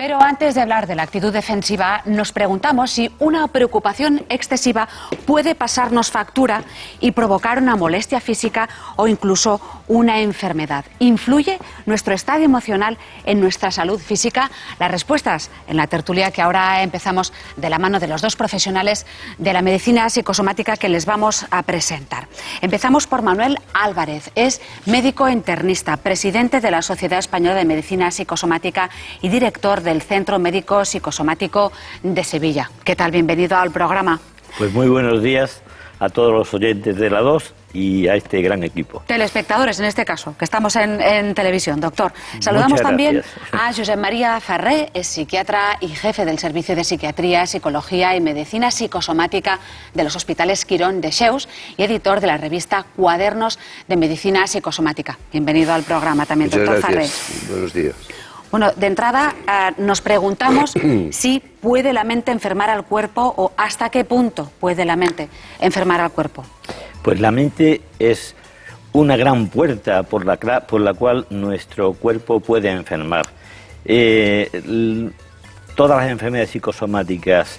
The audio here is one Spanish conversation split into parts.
Pero antes de hablar de la actitud defensiva, nos preguntamos si una preocupación excesiva puede pasarnos factura y provocar una molestia física o incluso una enfermedad. ¿Influye nuestro estado emocional en nuestra salud física? Las respuestas en la tertulia que ahora empezamos de la mano de los dos profesionales de la medicina psicosomática que les vamos a presentar. Empezamos por Manuel Álvarez, es médico internista, presidente de la Sociedad Española de Medicina Psicosomática y director del Centro Médico Psicosomático de Sevilla. ¿Qué tal? Bienvenido al programa. Pues muy buenos días a todos los oyentes de la 2 y a este gran equipo. Telespectadores, en este caso, que estamos en televisión. Doctor, saludamos también a Josep María Ferrer, es psiquiatra y jefe del Servicio de Psiquiatría, Psicología y Medicina Psicosomática de los Hospitales Quirón de Cheus y editor de la revista Cuadernos de Medicina Psicosomática. Bienvenido al programa también, doctor Ferrer. Buenos días. Bueno, de entrada nos preguntamos si puede la mente enfermar al cuerpo o hasta qué punto puede la mente enfermar al cuerpo. Pues la mente es una gran puerta por la cual nuestro cuerpo puede enfermar. Todas las enfermedades psicosomáticas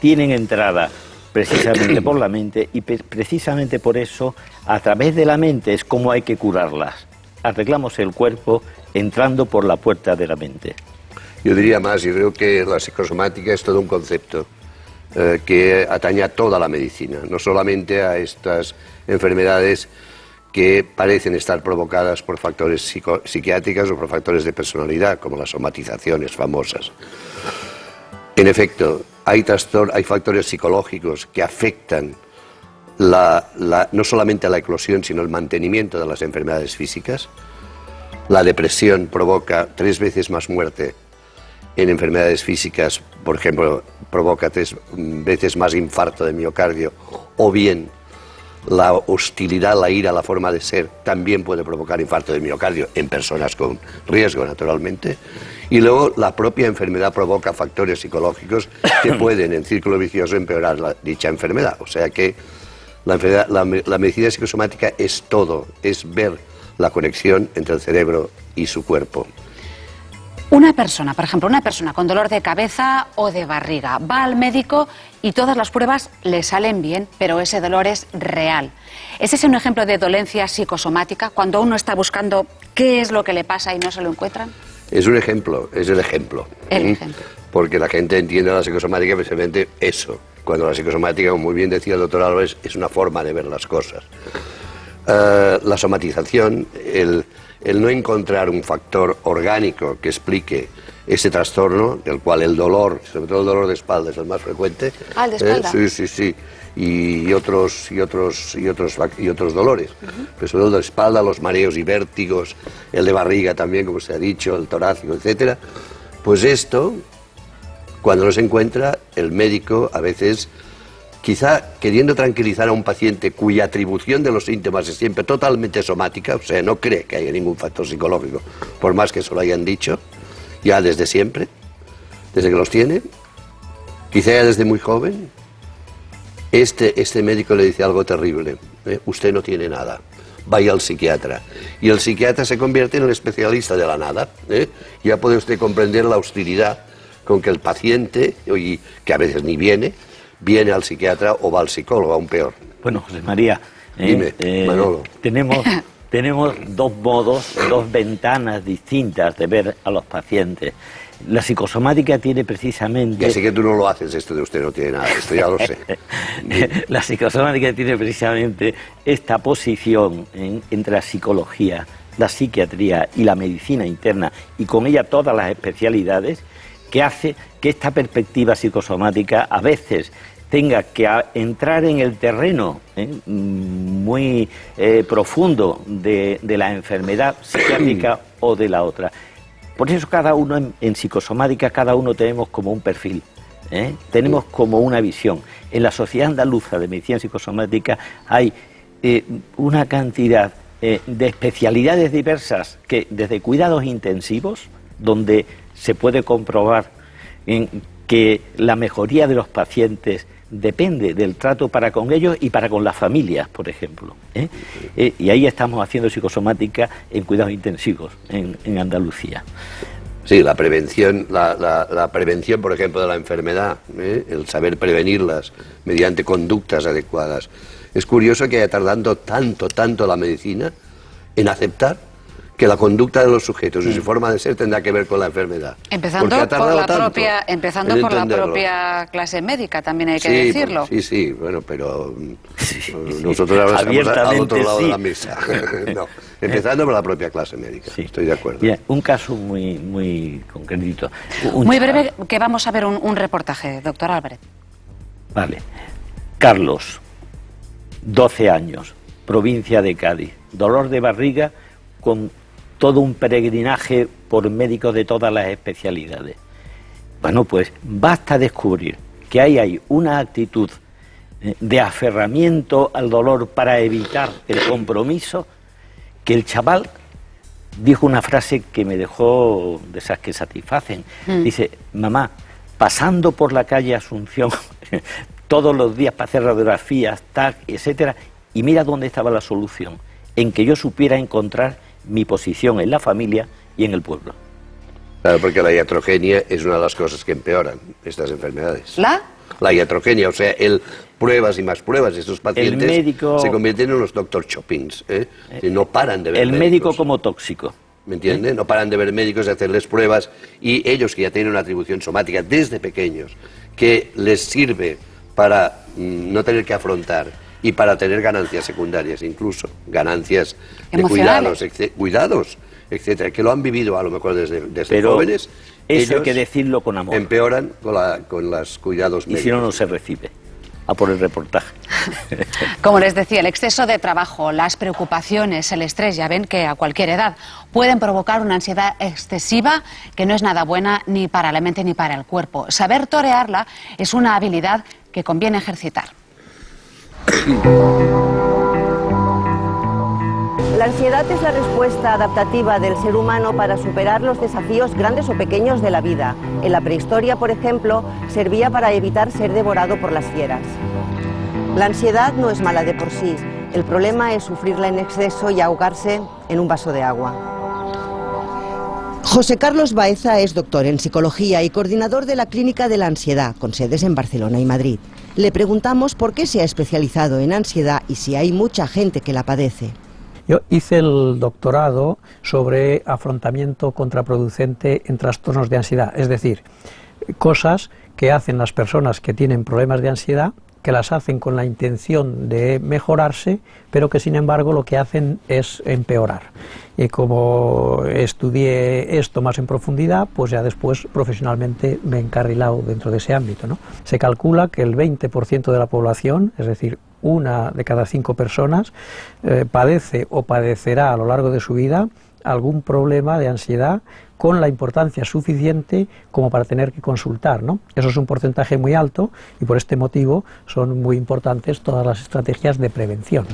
tienen entrada precisamente por la mente y precisamente por eso a través de la mente es como hay que curarlas. Arreglamos el cuerpo entrando por la puerta de la mente. Yo diría más, yo creo que la psicosomática es todo un concepto que atañe a toda la medicina, no solamente a estas enfermedades que parecen estar provocadas por factores psiquiátricos o por factores de personalidad, como las somatizaciones famosas. En efecto, hay factores psicológicos que afectan no solamente la eclosión, sino el mantenimiento de las enfermedades físicas. La depresión provoca 3 veces más muerte en enfermedades físicas, por ejemplo, provoca 3 veces más infarto de miocardio, o bien la hostilidad, la ira, la forma de ser, también puede provocar infarto de miocardio en personas con riesgo, naturalmente. Y luego la propia enfermedad provoca factores psicológicos que pueden, en círculo vicioso, empeorar dicha enfermedad. O sea que la medicina psicosomática es todo, es ver la conexión entre el cerebro y su cuerpo. Una persona, por ejemplo, una persona con dolor de cabeza o de barriga, va al médico y todas las pruebas le salen bien, pero ese dolor es real. ¿Es ese un ejemplo de dolencia psicosomática, cuando uno está buscando qué es lo que le pasa y no se lo encuentran? Es un ejemplo, es el ejemplo. El ejemplo. Porque la gente entiende la psicosomática precisamente eso, cuando la psicosomática, como muy bien decía el doctor Álvarez, es una forma de ver las cosas. La somatización, el no encontrar un factor orgánico que explique ese trastorno, del cual el dolor, sobre todo el dolor de espalda, es el más frecuente. Ah, el de espalda. Sí. Y otros dolores. Pero sobre todo el de espalda, los mareos y vértigos, el de barriga también, como se ha dicho, el torácico, etcétera. Pues esto, cuando no se encuentra, el médico a veces, quizá queriendo tranquilizar a un paciente cuya atribución de los síntomas es siempre totalmente somática, o sea, no cree que haya ningún factor psicológico, por más que eso lo hayan dicho, ya desde siempre, desde que los tiene, quizá ya desde muy joven, este médico le dice algo terrible, usted no tiene nada, vaya al psiquiatra. Y el psiquiatra se convierte en el especialista de la nada. Ya puede usted comprender la hostilidad con que el paciente, que a veces ni viene al psiquiatra o va al psicólogo, aún peor. Bueno, José María, Dime, Manolo. Tenemos dos modos, dos ventanas distintas de ver a los pacientes. La psicosomática tiene precisamente... Ya sé que tú no lo haces, esto de usted no tiene nada, esto ya lo sé. La psicosomática tiene precisamente esta posición entre la psicología, la psiquiatría y la medicina interna, y con ella todas las especialidades, que hace que esta perspectiva psicosomática a veces tenga que entrar en el terreno muy profundo de la enfermedad psiquiátrica o de la otra. Por eso cada uno en psicosomática, cada uno tenemos como un perfil, tenemos como una visión. En la Sociedad Andaluza de Medicina Psicosomática hay una cantidad de especialidades diversas, que desde cuidados intensivos, donde se puede comprobar que la mejoría de los pacientes depende del trato para con ellos y para con las familias, por ejemplo. Y ahí estamos haciendo psicosomática en cuidados intensivos en Andalucía. Sí, la prevención, la prevención, por ejemplo, de la enfermedad, el saber prevenirlas mediante conductas adecuadas. Es curioso que haya tardado tanto la medicina en aceptar que la conducta de los sujetos y su forma de ser tendrá que ver con la enfermedad. Empezando por la propia clase médica, también hay que decirlo. Sí, bueno, pero nosotros ahora estamos al otro lado de la mesa. No, empezando por la propia clase médica, estoy de acuerdo. Bien, un caso muy concretito. Muy breve, que vamos a ver un reportaje, doctor Álvarez. Vale. Carlos, 12 años, provincia de Cádiz, dolor de barriga con todo un peregrinaje por médicos de todas las especialidades. Bueno, pues basta descubrir que ahí hay una actitud de aferramiento al dolor para evitar el compromiso, que el chaval dijo una frase que me dejó de esas que satisfacen. Dice: mamá, pasando por la calle Asunción todos los días para hacer radiografías, TAC, etcétera, y mira dónde estaba la solución, en que yo supiera encontrar mi posición en la familia y en el pueblo. Claro, porque la iatrogenia es una de las cosas que empeoran estas enfermedades. La iatrogenia, o sea, pruebas y más pruebas. Estos pacientes se convierten en unos doctor Chopins, no paran de ver el médicos. Médico como tóxico. ¿Me entienden? No paran de ver médicos y hacerles pruebas, y ellos que ya tienen una atribución somática desde pequeños, que les sirve para no tener que afrontar y para tener ganancias secundarias, incluso ganancias de cuidados, etcétera, que lo han vivido a lo mejor desde jóvenes. Eso hay que decirlo con amor. Empeoran con los cuidados médicos. Y si no se recibe. A por el reportaje. Como les decía, el exceso de trabajo, las preocupaciones, el estrés, ya ven que a cualquier edad pueden provocar una ansiedad excesiva que no es nada buena ni para la mente ni para el cuerpo. Saber torearla es una habilidad que conviene ejercitar. La ansiedad es la respuesta adaptativa del ser humano para superar los desafíos grandes o pequeños de la vida. En la prehistoria, por ejemplo, servía para evitar ser devorado por las fieras. La ansiedad no es mala de por sí. El problema es sufrirla en exceso y ahogarse en un vaso de agua. José Carlos Baeza es doctor en psicología y coordinador de la Clínica de la Ansiedad, con sedes en Barcelona y Madrid. Le preguntamos por qué se ha especializado en ansiedad y si hay mucha gente que la padece. Yo hice el doctorado sobre afrontamiento contraproducente en trastornos de ansiedad, es decir, cosas que hacen las personas que tienen problemas de ansiedad, que las hacen con la intención de mejorarse, pero que sin embargo lo que hacen es empeorar. Y como estudié esto más en profundidad, pues ya después profesionalmente me he encarrilado dentro de ese ámbito, ¿no? Se calcula que el 20% de la población, es decir, 1 de cada 5 personas, padece o padecerá a lo largo de su vida algún problema de ansiedad con la importancia suficiente como para tener que consultar, ¿no? Eso es un porcentaje muy alto y por este motivo son muy importantes todas las estrategias de prevención.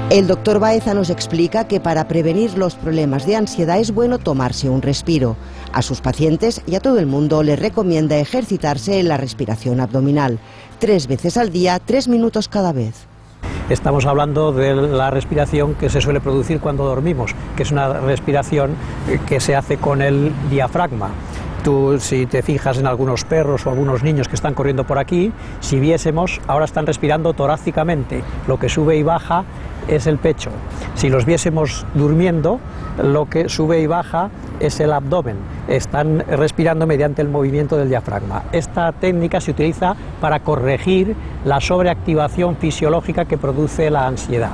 El doctor Baeza nos explica que para prevenir los problemas de ansiedad es bueno tomarse un respiro. A sus pacientes y a todo el mundo les recomienda ejercitarse en la respiración abdominal. 3 veces al día, 3 minutos cada vez. Estamos hablando de la respiración que se suele producir cuando dormimos, que es una respiración que se hace con el diafragma. Tú, si te fijas en algunos perros o algunos niños que están corriendo por aquí, si viésemos, ahora están respirando torácicamente, lo que sube y baja es el pecho. Si los viésemos durmiendo, lo que sube y baja es el abdomen. Están respirando mediante el movimiento del diafragma. Esta técnica se utiliza para corregir la sobreactivación fisiológica que produce la ansiedad.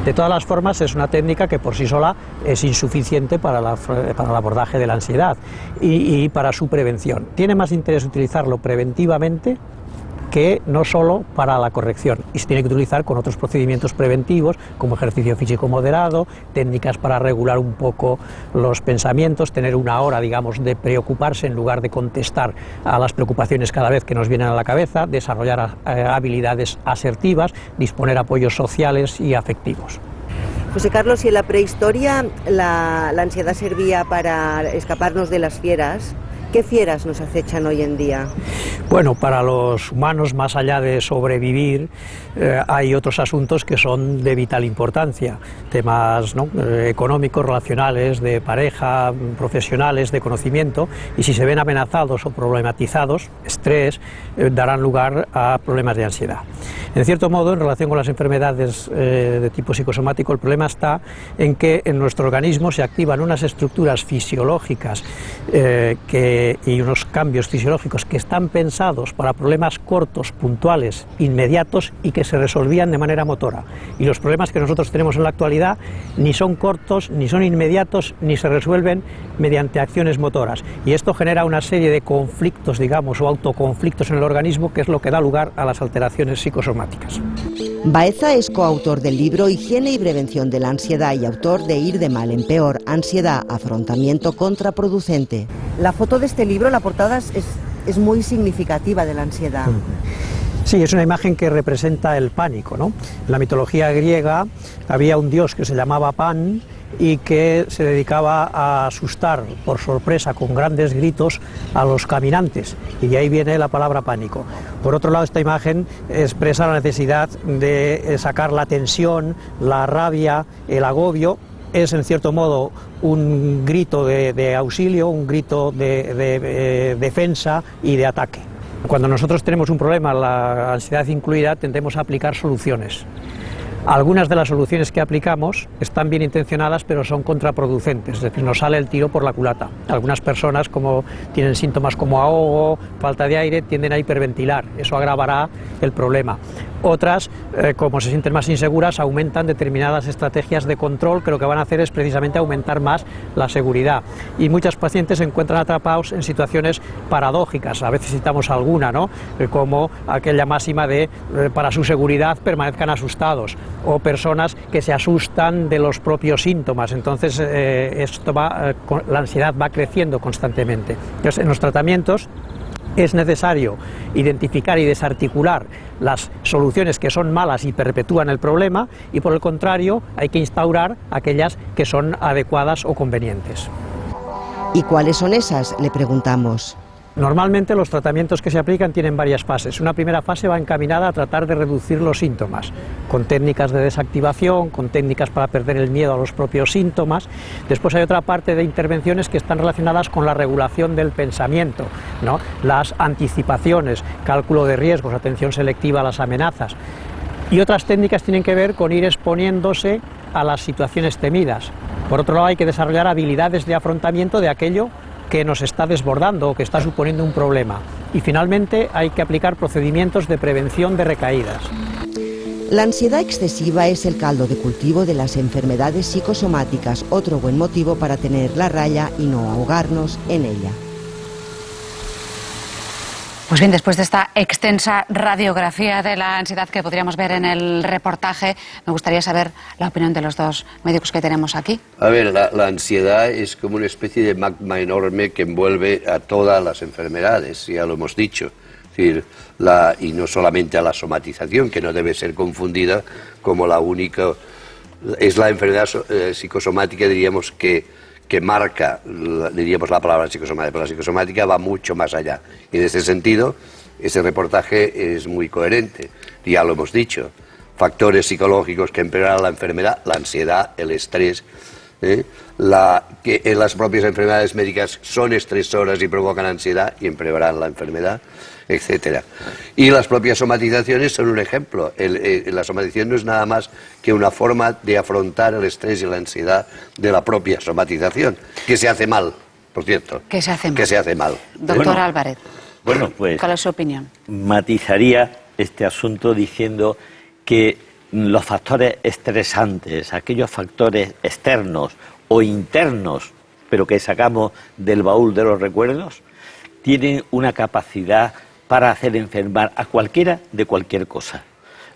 De todas las formas, es una técnica que por sí sola es insuficiente para el abordaje de la ansiedad y para su prevención. Tiene más interés utilizarlo preventivamente que no solo para la corrección, y se tiene que utilizar con otros procedimientos preventivos como ejercicio físico moderado, técnicas para regular un poco los pensamientos, tener una hora, digamos, de preocuparse en lugar de contestar a las preocupaciones cada vez que nos vienen a la cabeza, desarrollar habilidades asertivas, disponer apoyos sociales y afectivos. José Carlos, si en la prehistoria la ansiedad servía para escaparnos de las fieras, ¿Qué fieras nos acechan hoy en día? Bueno, para los humanos, más allá de sobrevivir, hay otros asuntos que son de vital importancia, temas, ¿no?, económicos, relacionales, de pareja, profesionales, de conocimiento, y si se ven amenazados o problematizados, estrés, darán lugar a problemas de ansiedad. En cierto modo, en relación con las enfermedades de tipo psicosomático, el problema está en que en nuestro organismo se activan unas estructuras fisiológicas y unos cambios fisiológicos que están pensados para problemas cortos, puntuales, inmediatos y que se resolvían de manera motora. Y los problemas que nosotros tenemos en la actualidad ni son cortos, ni son inmediatos, ni se resuelven mediante acciones motoras. Y esto genera una serie de conflictos, digamos, o autoconflictos en el organismo, que es lo que da lugar a las alteraciones psicosomáticas. Baeza es coautor del libro Higiene y prevención de la ansiedad y autor de Ir de mal en peor, ansiedad, afrontamiento contraproducente. La foto de este libro, la portada, es muy significativa de la ansiedad. Sí, es una imagen que representa el pánico, ¿no? En la mitología griega había un dios que se llamaba Pan y que se dedicaba a asustar por sorpresa con grandes gritos a los caminantes, y de ahí viene la palabra pánico. Por otro lado, esta imagen expresa la necesidad de sacar la tensión, la rabia, el agobio. Es en cierto modo un grito de auxilio, un grito de defensa y de ataque. Cuando nosotros tenemos un problema, la ansiedad incluida, tendemos a aplicar soluciones. Algunas de las soluciones que aplicamos están bien intencionadas, pero son contraproducentes, es decir, nos sale el tiro por la culata. Algunas personas, como tienen síntomas como ahogo, falta de aire, tienden a hiperventilar, eso agravará el problema. Otras, como se sienten más inseguras, aumentan determinadas estrategias de control, que lo que van a hacer es precisamente aumentar más la seguridad. Y muchos pacientes se encuentran atrapados en situaciones paradójicas, a veces citamos alguna, ¿no?, como aquella máxima de para su seguridad permanezcan asustados, o personas que se asustan de los propios síntomas. Entonces la ansiedad va creciendo constantemente. Entonces, en los tratamientos es necesario identificar y desarticular las soluciones que son malas y perpetúan el problema, y por el contrario hay que instaurar aquellas que son adecuadas o convenientes. ¿Y cuáles son esas?, le preguntamos. Normalmente los tratamientos que se aplican tienen varias fases. Una primera fase va encaminada a tratar de reducir los síntomas, con técnicas de desactivación, con técnicas para perder el miedo a los propios síntomas. Después hay otra parte de intervenciones que están relacionadas con la regulación del pensamiento, ¿no?, las anticipaciones, cálculo de riesgos, atención selectiva a las amenazas. Y otras técnicas tienen que ver con ir exponiéndose a las situaciones temidas. Por otro lado, hay que desarrollar habilidades de afrontamiento de aquello que nos está desbordando o que está suponiendo un problema. Y finalmente hay que aplicar procedimientos de prevención de recaídas. La ansiedad excesiva es el caldo de cultivo de las enfermedades psicosomáticas, otro buen motivo para tener la raya y no ahogarnos en ella. Pues bien, después de esta extensa radiografía de la ansiedad que podríamos ver en el reportaje, me gustaría saber la opinión de los dos médicos que tenemos aquí. A ver, la ansiedad es como una especie de magma enorme que envuelve a todas las enfermedades, ya lo hemos dicho. Es decir, y no solamente a la somatización, que no debe ser confundida como la única... Es la enfermedad psicosomática, diríamos, que marca, diríamos, la palabra psicosomática, pero la psicosomática va mucho más allá. Y en ese sentido, ese reportaje es muy coherente. Ya lo hemos dicho, factores psicológicos que empeoran la enfermedad, la ansiedad, el estrés, que en las propias enfermedades médicas son estresoras y provocan ansiedad y empeoran la enfermedad, etcétera. Y las propias somatizaciones son un ejemplo. La somatización no es nada más que una forma de afrontar el estrés y la ansiedad de la propia somatización, que se hace mal, por cierto. Que se hace mal. Que se hace mal. Doctor Álvarez, bueno, pues, ¿cuál es su opinión? Matizaría este asunto diciendo que los factores estresantes, aquellos factores externos o internos, pero que sacamos del baúl de los recuerdos, tienen una capacidad para hacer enfermar a cualquiera de cualquier cosa.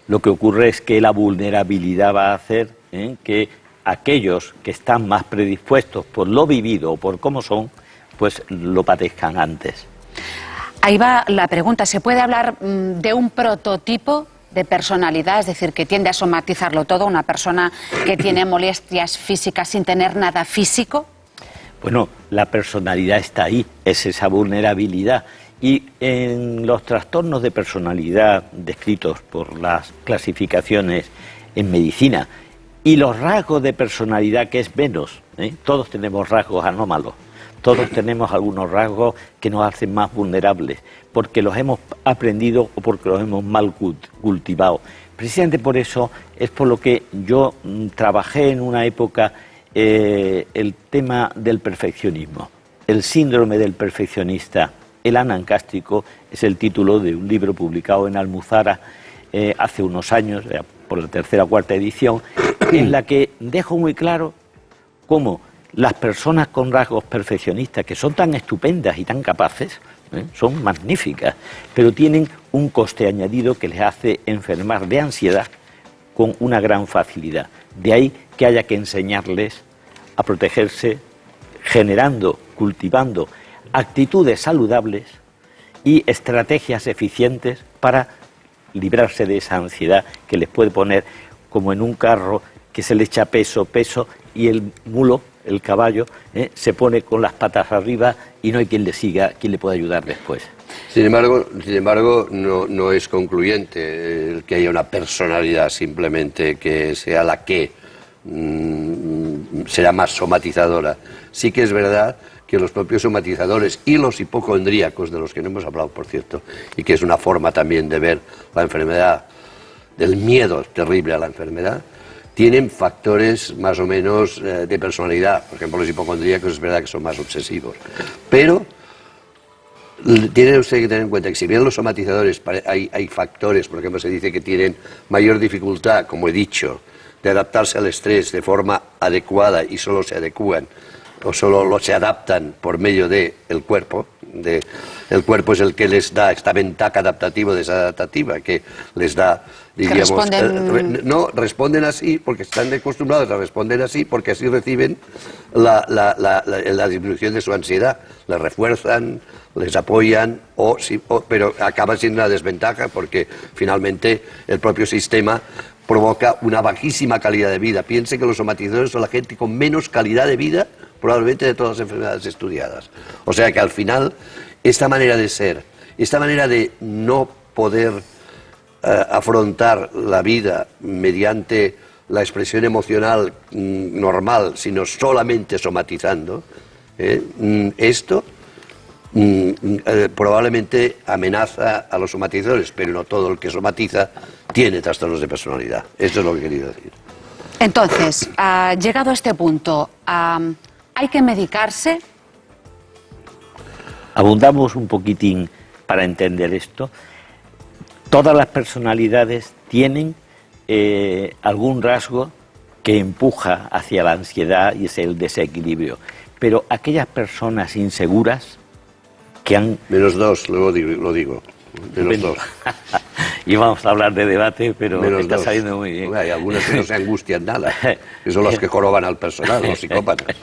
Lo que ocurre es que la vulnerabilidad va a hacer que aquellos que están más predispuestos por lo vivido o por cómo son, pues lo padezcan antes. Ahí va la pregunta. ¿Se puede hablar de un prototipo de personalidad, es decir, que tiende a somatizarlo todo, una persona que tiene molestias físicas sin tener nada físico? Bueno, la personalidad está ahí, es esa vulnerabilidad. Y en los trastornos de personalidad descritos por las clasificaciones en medicina y los rasgos de personalidad que es menos, todos tenemos rasgos anómalos, todos tenemos algunos rasgos que nos hacen más vulnerables, porque los hemos aprendido o porque los hemos mal cultivado. Precisamente por eso es por lo que yo trabajé en una época el tema del perfeccionismo, el síndrome del perfeccionista. El anancástico es el título de un libro publicado en Almuzara hace unos años, por la tercera o cuarta edición, en la que dejo muy claro cómo las personas con rasgos perfeccionistas, que son tan estupendas y tan capaces, son magníficas, pero tienen un coste añadido que les hace enfermar de ansiedad con una gran facilidad. De ahí que haya que enseñarles a protegerse, generando, cultivando actitudes saludables y estrategias eficientes para librarse de esa ansiedad que les puede poner como en un carro que se le echa peso y el mulo, el caballo, se pone con las patas arriba y no hay quien le siga, quien le pueda ayudar después. Sin embargo, no es concluyente el que haya una personalidad simplemente que sea la que será más somatizadora. Sí que es verdad que los propios somatizadores y los hipocondríacos, de los que no hemos hablado, por cierto, y que es una forma también de ver la enfermedad, del miedo terrible a la enfermedad, tienen factores más o menos de personalidad. Por ejemplo, los hipocondríacos es verdad que son más obsesivos. Pero tiene usted que tener en cuenta que si bien los somatizadores hay factores, por ejemplo, se dice que tienen mayor dificultad, como he dicho, de adaptarse al estrés de forma adecuada y solo se adecúan o solo se adaptan por medio del cuerpo. El cuerpo es el que les da esta ventaja adaptativa desadaptativa, que les da, diríamos, responden así porque están acostumbrados a responder así, porque así reciben la disminución de su ansiedad, les refuerzan, les apoyan, pero acaba siendo una desventaja porque finalmente el propio sistema provoca una bajísima calidad de vida. Piense que los somatizadores son la gente con menos calidad de vida probablemente de todas las enfermedades estudiadas. O sea que al final, esta manera de ser, esta manera de no poder afrontar la vida mediante la expresión emocional normal, sino solamente somatizando, esto probablemente amenaza a los somatizadores, pero no todo el que somatiza tiene trastornos de personalidad. Esto es lo que he querido decir. Entonces, llegado a este punto, ¿hay que medicarse? Abundamos un poquitín para entender esto. Todas las personalidades tienen algún rasgo que empuja hacia la ansiedad y es el desequilibrio. Pero aquellas personas inseguras que han... Menos dos, luego lo digo. Menos dos. Y vamos a hablar de debate, pero menos está dos. saliendo muy bien. Hay algunos que no se angustian nada, que son los que joroban al personal, los psicópatas.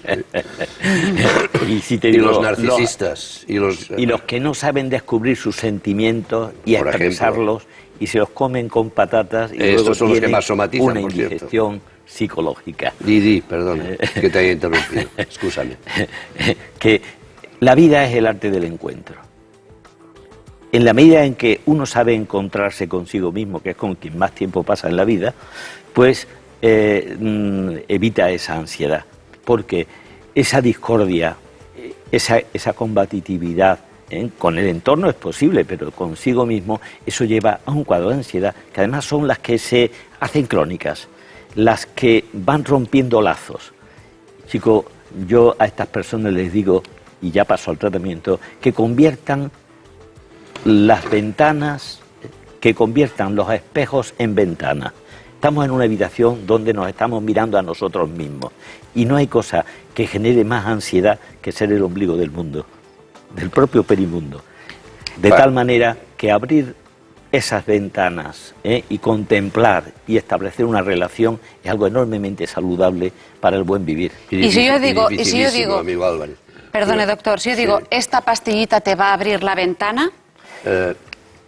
Y, si te y digo, los narcisistas. Y los que no saben descubrir sus sentimientos y expresarlos y se los comen con patatas y luego son los que más somatizan, una por cierto. indigestión psicológica. Perdón, que te haya interrumpido. Excúsame. Que la vida es el arte del encuentro. En la medida en que uno sabe encontrarse consigo mismo, que es con quien más tiempo pasa en la vida, pues evita esa ansiedad, porque esa discordia, esa combatividad con el entorno es posible, pero consigo mismo, eso lleva a un cuadro de ansiedad, que además son las que se hacen crónicas, las que van rompiendo lazos. Chicos, yo a estas personas les digo, y ya paso al tratamiento, que conviertan las ventanas, que conviertan los espejos en ventanas. Estamos en una habitación donde nos estamos mirando a nosotros mismos y no hay cosa que genere más ansiedad que ser el ombligo del mundo, del propio perimundo. De tal manera que abrir esas ventanas y contemplar y establecer una relación es algo enormemente saludable para el buen vivir. Y si yo digo, amigo Álvarez. Perdone, doctor, si yo digo, ¿esta pastillita te va a abrir la ventana?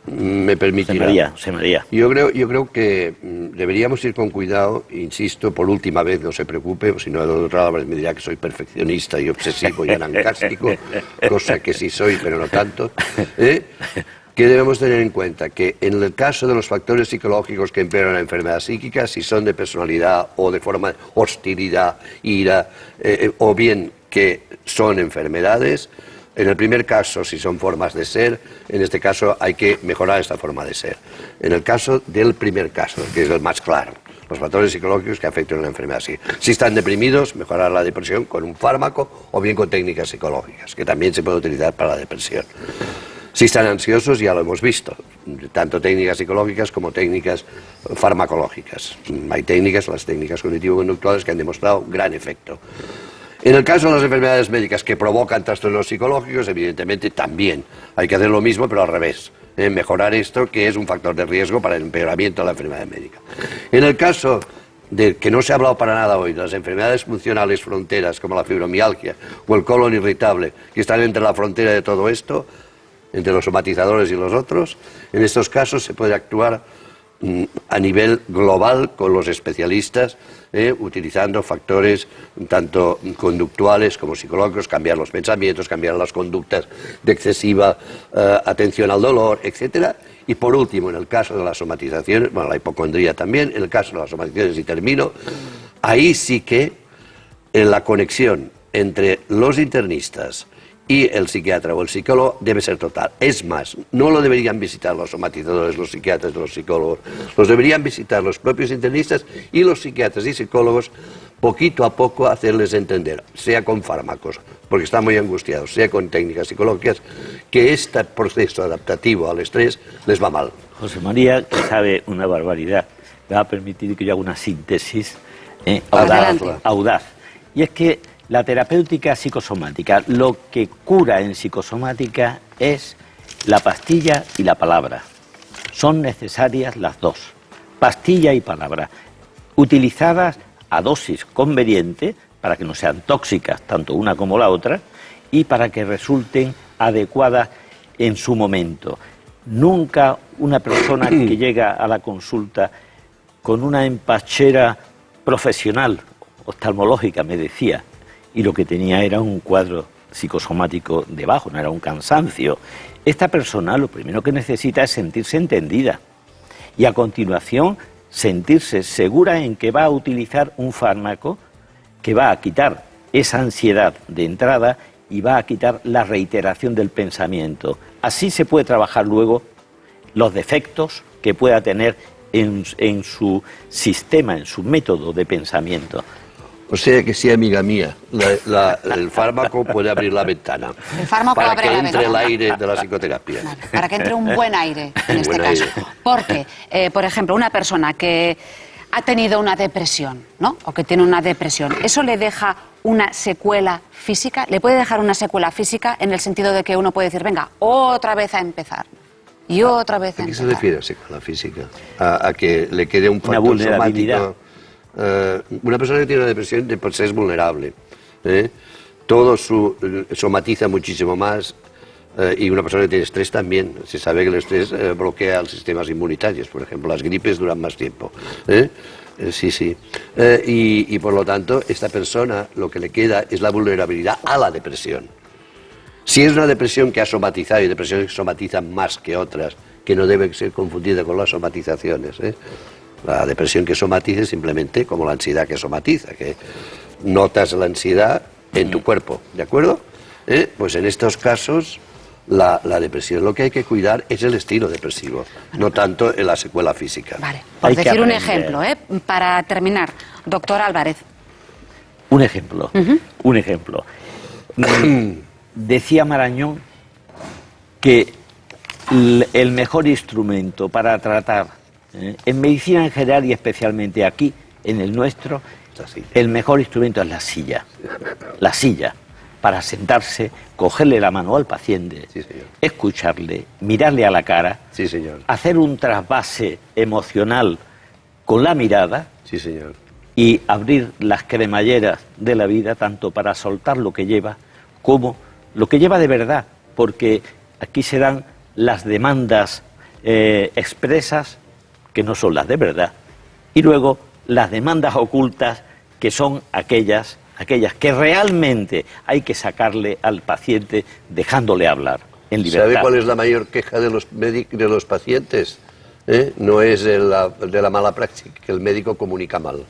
me permitirá. José María. Yo creo que deberíamos ir con cuidado, insisto, por última vez, no se preocupe, si no el doctor Álvarez me dirá que soy perfeccionista y obsesivo y anancástico, cosa que sí soy, pero no tanto, que debemos tener en cuenta que en el caso de los factores psicológicos que empeoran la enfermedad psíquica, si son de personalidad o de forma de hostilidad, ira, o bien que son enfermedades, en el primer caso, si son formas de ser, en este caso hay que mejorar esta forma de ser. En el caso del primer caso, que es el más claro, los factores psicológicos que afectan a la enfermedad psíquica. Si están deprimidos, mejorar la depresión con un fármaco o bien con técnicas psicológicas, que también se puede utilizar para la depresión. Si están ansiosos, ya lo hemos visto, tanto técnicas psicológicas como técnicas farmacológicas. Hay técnicas, las técnicas cognitivo-conductuales, que han demostrado gran efecto. En el caso de las enfermedades médicas que provocan trastornos psicológicos, evidentemente también hay que hacer lo mismo, pero al revés. Mejorar esto, que es un factor de riesgo para el empeoramiento de la enfermedad médica. En el caso de que no se ha hablado para nada hoy, de las enfermedades funcionales fronteras, como la fibromialgia o el colon irritable, que están entre la frontera de todo esto, entre los somatizadores y los otros, en estos casos se puede actuar a nivel global con los especialistas, utilizando factores tanto conductuales como psicológicos, cambiar los pensamientos, cambiar las conductas de excesiva atención al dolor, etcétera. Y por último, en el caso de las somatizaciones, bueno, la hipocondría también, en el caso de las somatizaciones, y termino, ahí sí que la conexión entre los internistas y el psiquiatra o el psicólogo debe ser total. Es más, no lo deberían visitar los somatizadores, los psiquiatras, los psicólogos, los deberían visitar los propios internistas y los psiquiatras y psicólogos, poquito a poco hacerles entender, sea con fármacos, porque están muy angustiados, sea con técnicas psicológicas, que este proceso adaptativo al estrés les va mal. José María, que sabe una barbaridad, me va a permitir que yo haga una síntesis audaz. Y es que la terapéutica psicosomática, lo que cura en psicosomática es la pastilla y la palabra. Son necesarias las dos, pastilla y palabra, utilizadas a dosis conveniente para que no sean tóxicas, tanto una como la otra, y para que resulten adecuadas en su momento. Nunca una persona que llega a la consulta con una empachera profesional, oftalmológica, me decía, y lo que tenía era un cuadro psicosomático debajo, no era un cansancio. Esta persona lo primero que necesita es sentirse entendida y a continuación sentirse segura en que va a utilizar un fármaco que va a quitar esa ansiedad de entrada y va a quitar la reiteración del pensamiento. Así se puede trabajar luego los defectos que pueda tener en su sistema, en su método de pensamiento. O sea que sí, amiga mía, el fármaco puede abrir la ventana. El fármaco para abre que la entre ventana. el aire de la psicoterapia. Claro, para que entre un buen aire en este Buen caso. aire. Porque, por ejemplo, una persona que ha tenido una depresión, ¿no? O que tiene una depresión, ¿eso le deja una secuela física? ¿Le puede dejar una secuela física en el sentido de que uno puede decir, venga, otra vez a empezar? Y otra vez a ¿A qué se empezar. refiere a secuela física? A que le quede un Una factor vulnerabilidad. somático. Una persona que tiene una depresión de por sí es vulnerable. Todo somatiza muchísimo más. Y una persona que tiene estrés también. Se sabe que el estrés bloquea los sistemas inmunitarios. Por ejemplo, las gripes duran más tiempo. Sí. Y por lo tanto, esta persona lo que le queda es la vulnerabilidad a la depresión. Si es una depresión que ha somatizado, y depresiones que somatizan más que otras, que no debe ser confundida con las somatizaciones. La depresión que somatiza es simplemente como la ansiedad que somatiza, que notas la ansiedad en tu cuerpo, ¿de acuerdo? Pues en estos casos la depresión lo que hay que cuidar es el estilo depresivo, no tanto en la secuela física. Vale, por Hay que decir un aprender. ejemplo, para terminar, doctor Álvarez. Un ejemplo, un ejemplo. Decía Marañón que el mejor instrumento para tratar, en medicina en general y especialmente aquí, en el nuestro, el mejor instrumento es la silla. La silla, para sentarse, cogerle la mano al paciente, Sí, señor. escucharle, mirarle a la cara, Sí, señor. hacer un trasvase emocional con la mirada Sí, señor. y abrir las cremalleras de la vida, tanto para soltar lo que lleva como lo que lleva de verdad, porque aquí se dan las demandas expresas que no son las de verdad, y luego las demandas ocultas, que son aquellas que realmente hay que sacarle al paciente dejándole hablar en libertad. ¿Sabe cuál es la mayor queja de los pacientes? No es de la mala práctica, que el médico comunica mal.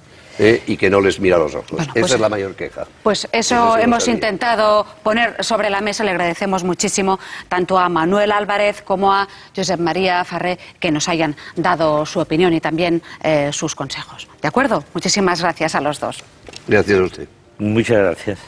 Y que no les mira a los ojos. Bueno, pues, esa es la mayor queja. Pues eso hemos intentado poner sobre la mesa. Le agradecemos muchísimo tanto a Manuel Álvarez como a Josep María Farré que nos hayan dado su opinión y también sus consejos. ¿De acuerdo? Muchísimas gracias a los dos. Gracias a usted. Muchas gracias.